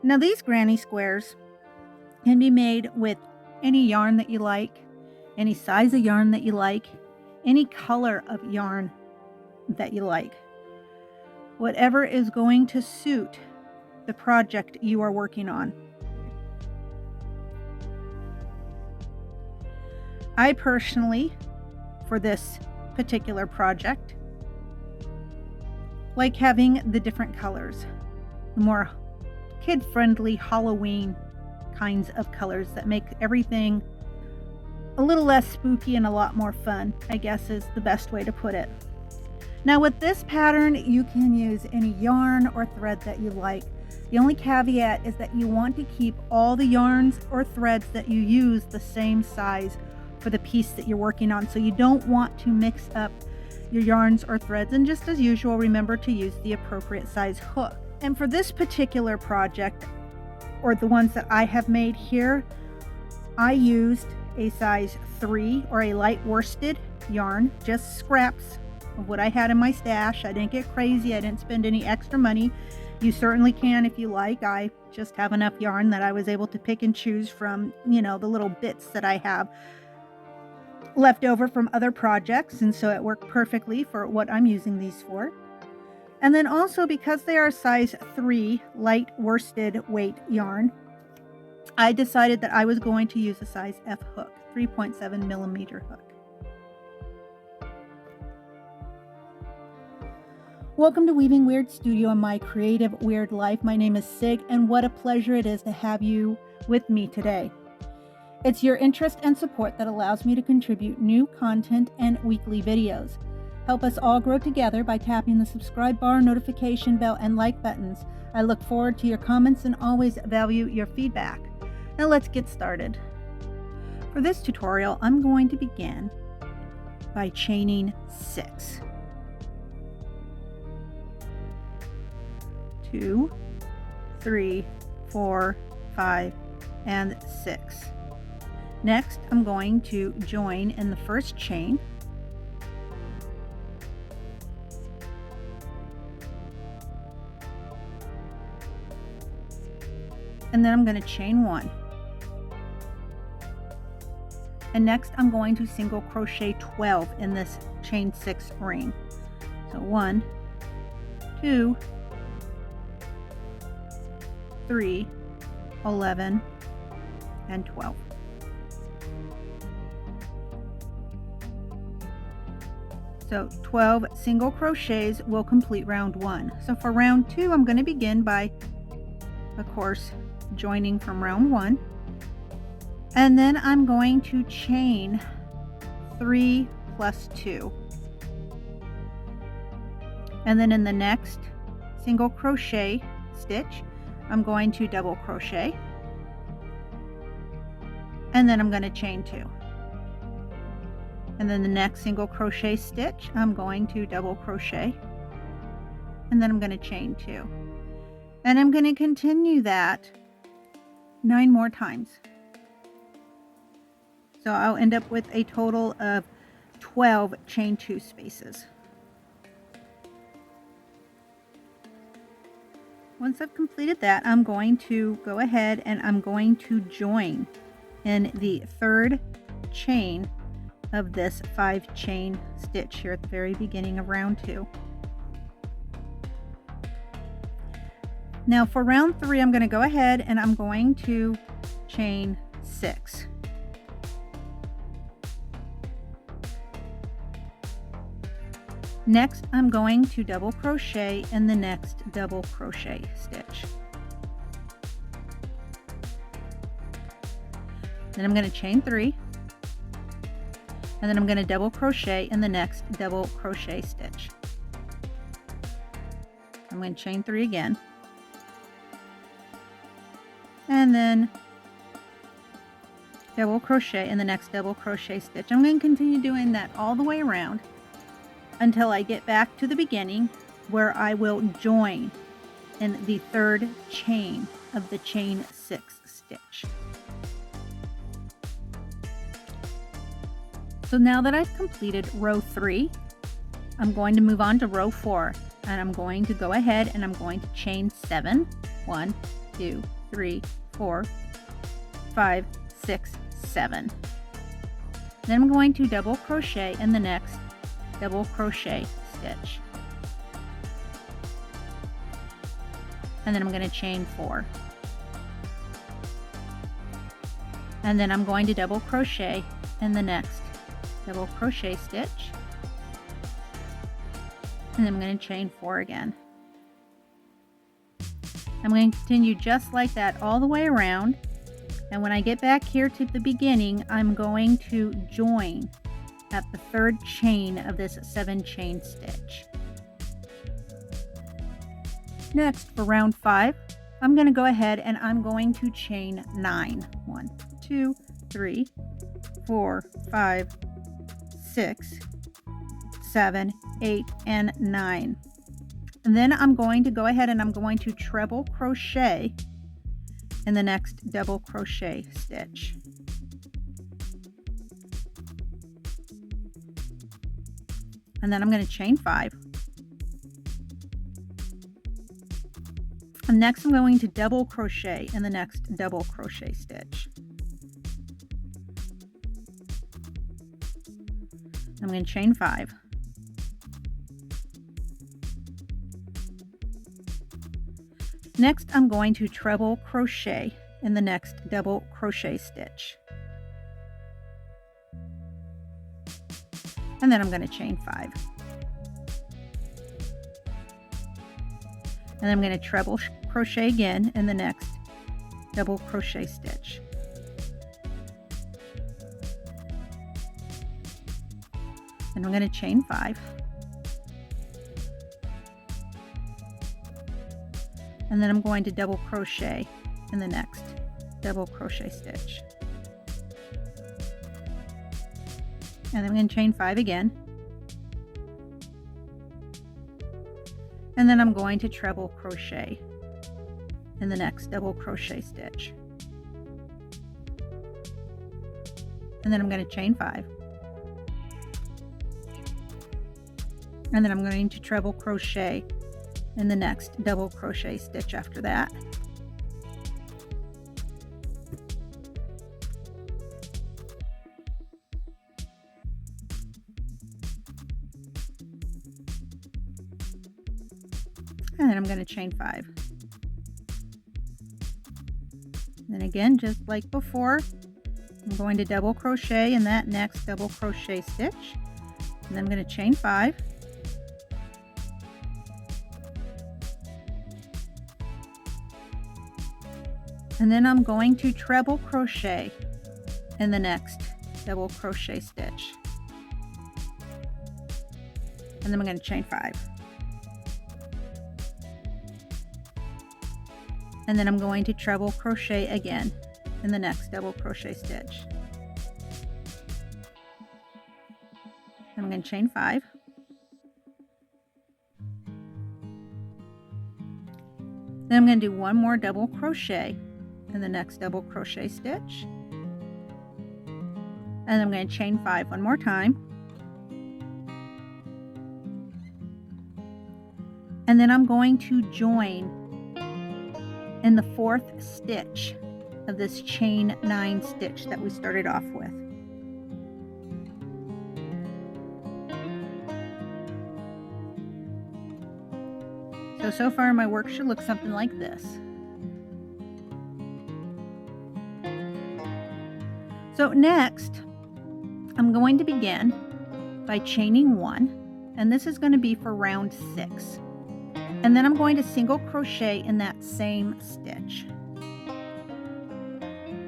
Now these granny squares can be made with any yarn that you like, any size of yarn that you like, any color of yarn that you like. Whatever is going to suit the project you are working on. I personally, for this particular project, like having the different colors, the more kid-friendly Halloween kinds of colors that make everything a little less spooky and a lot more fun, I guess is the best way to put it. Now with this pattern, you can use any yarn or thread that you like. The only caveat is that you want to keep all the yarns or threads that you use the same size for the piece that you're working on. So you don't want to mix up your yarns or threads, and just as usual, remember to use the appropriate size hook. And for this particular project, or the ones that I have made here, I used a size 3 or a light worsted yarn, just scraps of what I had in my stash. I didn't get crazy. I didn't spend any extra money. You certainly can if you like. I just have enough yarn that I was able to pick and choose from, the little bits that I have left over from other projects, and so it worked perfectly for what I'm using these for. And then also, because they are size 3 light worsted weight yarn, I decided that I was going to use a size F hook, 3.7 millimeter hook. Welcome to Weaving Weird Studio and my creative weird life. My name is Sig, and what a pleasure it is to have you with me today. It's your interest and support that allows me to contribute new content and weekly videos. Help us all grow together by tapping the subscribe bar, notification bell, and like buttons. I look forward to your comments and always value your feedback. Now let's get started. For this tutorial, I'm going to begin by chaining 6. 2, 3, 4, 5, and 6. Next, I'm going to join in the first chain. And then I'm going to chain 1. And next I'm going to single crochet 12 in this chain 6 ring. So 1, 2, 3, 11, and 12. So 12 single crochets will complete round 1. So for round 2, I'm going to begin by, of course, joining from round 1. And then I'm going to chain 3 plus 2. And then in the next single crochet stitch, I'm going to double crochet. And then I'm going to chain 2. And then the next single crochet stitch, I'm going to double crochet. And then I'm going to chain 2. And I'm going to continue that 9 more times. So I'll end up with a total of 12 chain 2 spaces. Once I've completed that, I'm going to go ahead and I'm going to join in the third chain of this 5 chain stitch here at the very beginning of round 2. Now for round 3, I'm going to go ahead and I'm going to chain 6. Next, I'm going to double crochet in the next double crochet stitch. Then I'm going to chain 3. And then I'm going to double crochet in the next double crochet stitch. I'm going to chain 3 again. And then double crochet in the next double crochet stitch. I'm going to continue doing that all the way around until I get back to the beginning, where I will join in the third chain of the chain 6 stitch. So now that I've completed row 3, I'm going to move on to row 4. and I'm going to go ahead and I'm going to chain 7. 1, 2, 3, 4, 5, 6, 7. Then I'm going to double crochet in the next double crochet stitch. And then I'm going to chain 4. And then I'm going to double crochet in the next double crochet stitch. And then I'm going to chain 4 again. I'm going to continue just like that all the way around. And when I get back here to the beginning, I'm going to join at the 3rd chain of this 7 chain stitch. Next, for round 5, I'm going to go ahead and I'm going to chain 9. 1, 2, 3, 4, 5, 6, 7, 8, and 9. And then I'm going to go ahead and I'm going to treble crochet in the next double crochet stitch. And then I'm going to chain 5. And next I'm going to double crochet in the next double crochet stitch. I'm going to chain 5. Next I'm going to treble crochet in the next double crochet stitch. And then I'm going to chain 5. And then I'm going to treble crochet again in the next double crochet stitch. And I'm going to chain 5. And then I'm going to double crochet in the next double crochet stitch. And I'm going to chain 5 again. And then I'm going to treble crochet in the next double crochet stitch. And then I'm going to chain 5. And then I'm going to treble crochet in the next double crochet stitch after that. And then I'm going to chain 5. And then again, just like before, I'm going to double crochet in that next double crochet stitch. And then I'm going to chain 5. And then I'm going to treble crochet in the next double crochet stitch. And then I'm going to chain 5. And then I'm going to treble crochet again in the next double crochet stitch. And I'm going to chain 5. Then I'm going to do one more double crochet in the next double crochet stitch. And I'm going to chain 5 one more time. And then I'm going to join in the 4th stitch of this chain 9 stitch that we started off with. So far my work should look something like this. So next, I'm going to begin by chaining 1, and this is going to be for round 6. And then I'm going to single crochet in that same stitch.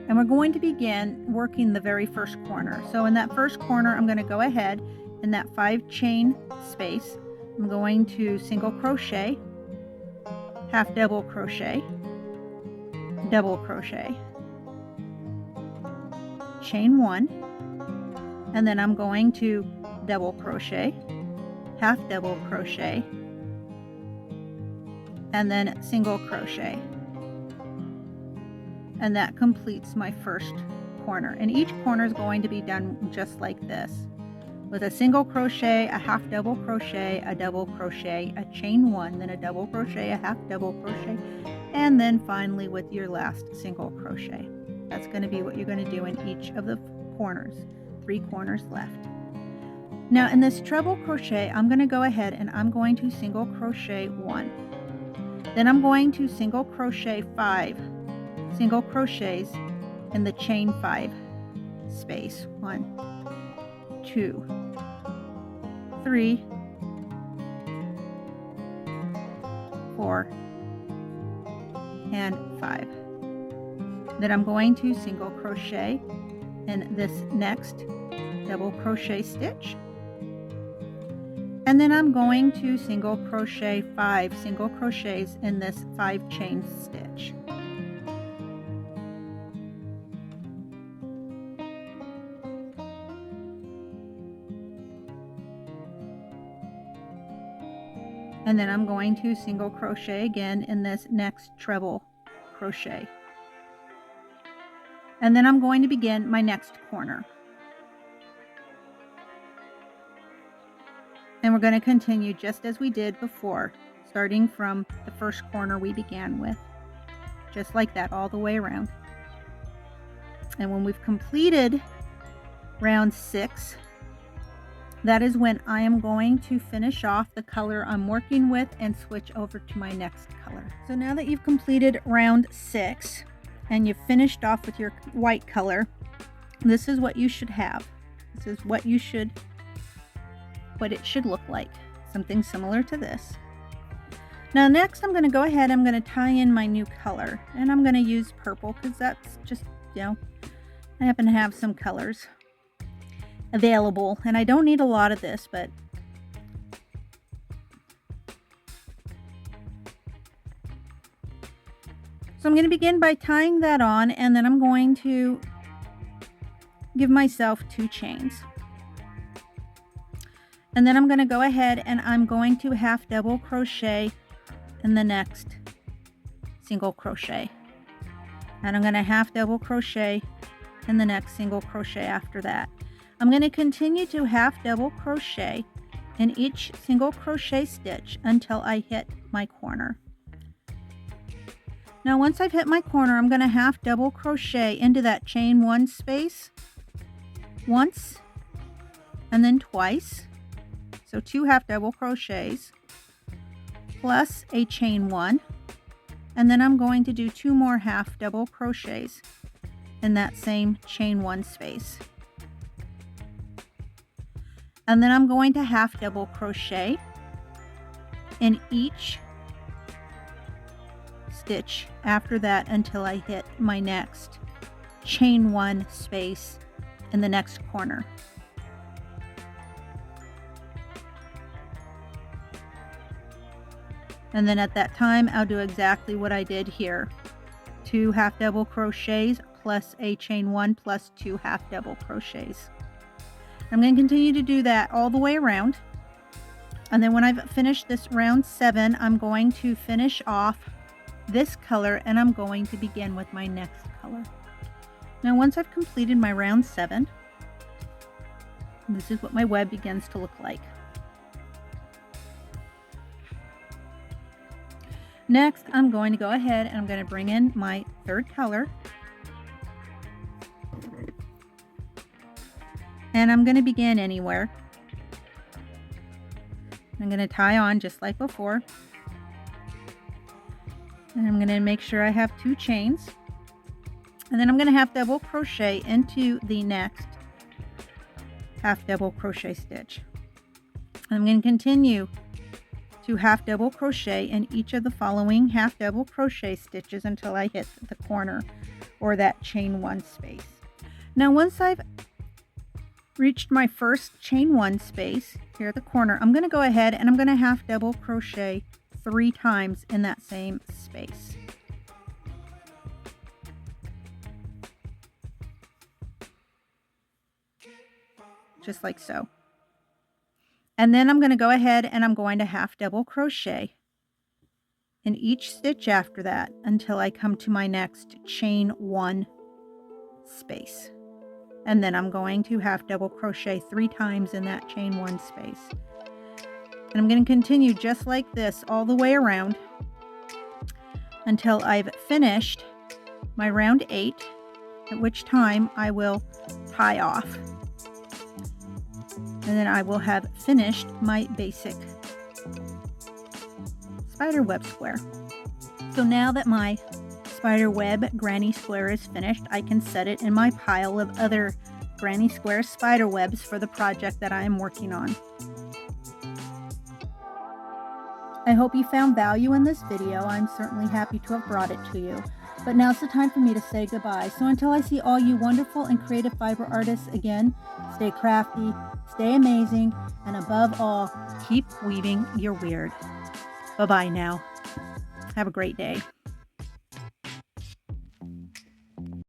And we're going to begin working the very first corner. So in that first corner, I'm going to go ahead in that 5 chain space. I'm going to single crochet, half double crochet, double crochet, chain 1, and then I'm going to double crochet, half double crochet, and then single crochet. And that completes my first corner. And each corner is going to be done just like this. with a single crochet, a half double crochet, a double crochet, a chain 1, then a double crochet, a half double crochet, and then finally with your last single crochet. That's going to be what you're going to do in each of the corners. 3 corners left. Now in this treble crochet, I'm going to go ahead and I'm going to single crochet 1. Then I'm going to single crochet 5 single crochets in the chain 5 space. 1, 2, 3, 4, and 5. Then I'm going to single crochet in this next double crochet stitch, and then I'm going to single crochet 5 single crochets in this 5 chain stitch. And then I'm going to single crochet again in this next treble crochet. And then I'm going to begin my next corner. And we're going to continue just as we did before, starting from the first corner we began with. Just like that all the way around. And when we've completed round 6, that is when I am going to finish off the color I'm working with and switch over to my next color. So now that you've completed round 6 and you've finished off with your white color, this is what you should have. This is what it should look like. Something similar to this. Now next I'm going to go ahead, I'm going to tie in my new color, and I'm going to use purple because that's just, I happen to have some colors available, and I don't need a lot of this, but so I'm going to begin by tying that on, and then I'm going to give myself 2 chains, and then I'm going to go ahead and I'm going to half double crochet in the next single crochet, and I'm going to half double crochet in the next single crochet after that. I'm going to continue to half double crochet in each single crochet stitch until I hit my corner. Now once I've hit my corner, I'm going to half double crochet into that chain 1 space once and then twice. So 2 half double crochets plus a chain 1, and then I'm going to do 2 more half double crochets in that same chain 1 space. And then I'm going to half double crochet in each stitch after that until I hit my next chain 1 space in the next corner. And then at that time I'll do exactly what I did here. 2 half double crochets plus a chain 1 plus 2 half double crochets. I'm going to continue to do that all the way around. And then when I've finished this round 7, I'm going to finish off this color, and I'm going to begin with my next color. Now once I've completed my round 7, this is what my web begins to look like. Next, I'm going to go ahead and I'm going to bring in my 3rd color. And I'm going to begin anywhere. I'm going to tie on just like before. And I'm going to make sure I have 2 chains. And then I'm going to half double crochet into the next half double crochet stitch. I'm going to continue to half double crochet in each of the following half double crochet stitches until I hit the corner or that chain 1 space. Now once I've reached my first chain 1 space here at the corner, I'm going to go ahead and I'm going to half double crochet 3 times in that same space. Just like so. And then I'm going to go ahead and I'm going to half double crochet in each stitch after that until I come to my next chain 1 space. and then I'm going to half double crochet 3 times in that chain 1 space. And I'm going to continue just like this all the way around until I've finished my round 8, at which time I will tie off. And then I will have finished my basic spiderweb square. So now that my spiderweb granny square is finished, I can set it in my pile of other granny square spiderwebs for the project that I am working on. I hope you found value in this video. I'm certainly happy to have brought it to you. But now's the time for me to say goodbye. So until I see all you wonderful and creative fiber artists again, stay crafty, stay amazing, and above all, keep weaving your weird. Bye-bye now. Have a great day.